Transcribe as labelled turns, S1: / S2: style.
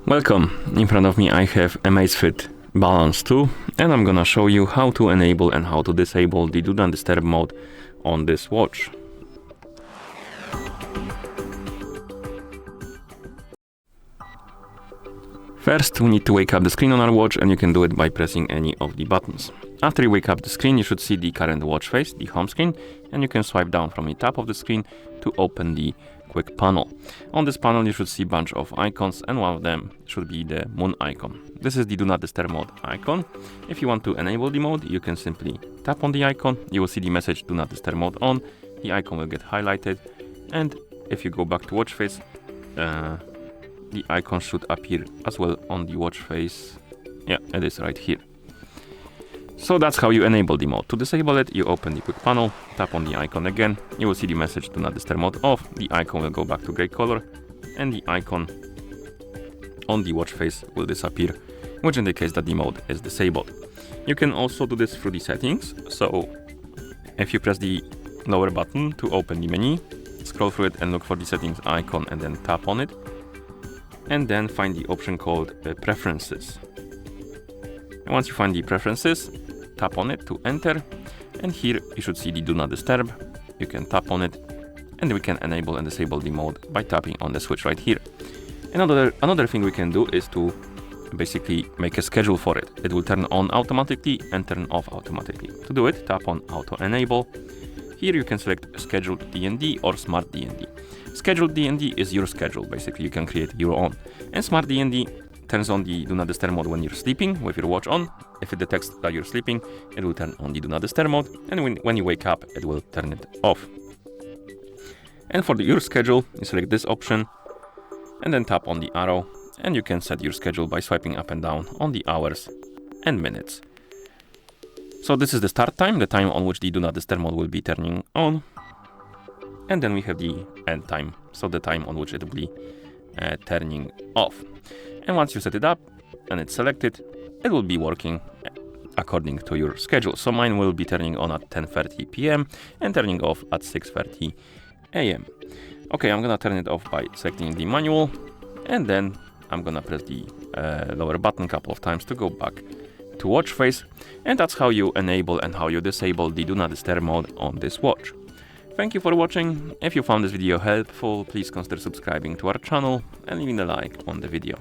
S1: Welcome. In front of me I have AMAZFIT Balance 2 and I'm gonna show you how to enable and how to disable the Do Not Disturb mode on this watch. First, we need to wake up the screen on our watch, and you can do it by pressing any of the buttons. After you wake up the screen, you should see the current watch face, the home screen, and you can swipe down from the top of the screen to open the quick panel. On this panel, you should see a bunch of icons, and one of them should be the moon icon. This is the Do Not Disturb mode icon. If you want to enable the mode, you can simply tap on the icon. You will see the message Do Not Disturb mode on. The icon will get highlighted, and if you go back to watch face, the icon should appear as well on the watch face. Yeah, it is right here. So that's how you enable the mode. To disable it, you open the quick panel, tap on the icon again. You will see the message Do Not Disturb mode off. The icon will go back to gray color, and the icon on the watch face will disappear, which indicates that the mode is disabled. You can also do this through the settings. So if you press the lower button to open the menu, scroll through it and look for the settings icon and then tap on it. And then find the option called Preferences. And once you find the Preferences, tap on it to enter. And here you should see the Do Not Disturb. You can tap on it, and we can enable and disable the mode by tapping on the switch right here. Another thing we can do is to basically make a schedule for it. It will turn on automatically and turn off automatically. To do it, tap on Auto Enable. Here you can select Scheduled D&D or Smart D&D. Scheduled D&D is your schedule, basically you can create your own. And Smart D&D turns on the Do Not Disturb mode when you're sleeping with your watch on. If it detects that you're sleeping, it will turn on the Do Not Disturb mode, and when you wake up, it will turn it off. And for your schedule, you select this option, and then tap on the arrow, and you can set your schedule by swiping up and down on the hours and minutes. So this is the start time, the time on which the Do Not Disturb mode will be turning on. And then we have the end time, so the time on which it will be turning off. And once you set it up and it's selected, it will be working according to your schedule. So mine will be turning on at 10:30 p.m. and turning off at 6:30 a.m. Okay, I'm gonna turn it off by selecting the manual, and then I'm gonna press the lower button a couple of times to go back to watch face. And that's how you enable and how you disable the Do Not Disturb mode on this watch. Thank you for watching. If you found this video helpful, please consider subscribing to our channel and leaving a like on the video.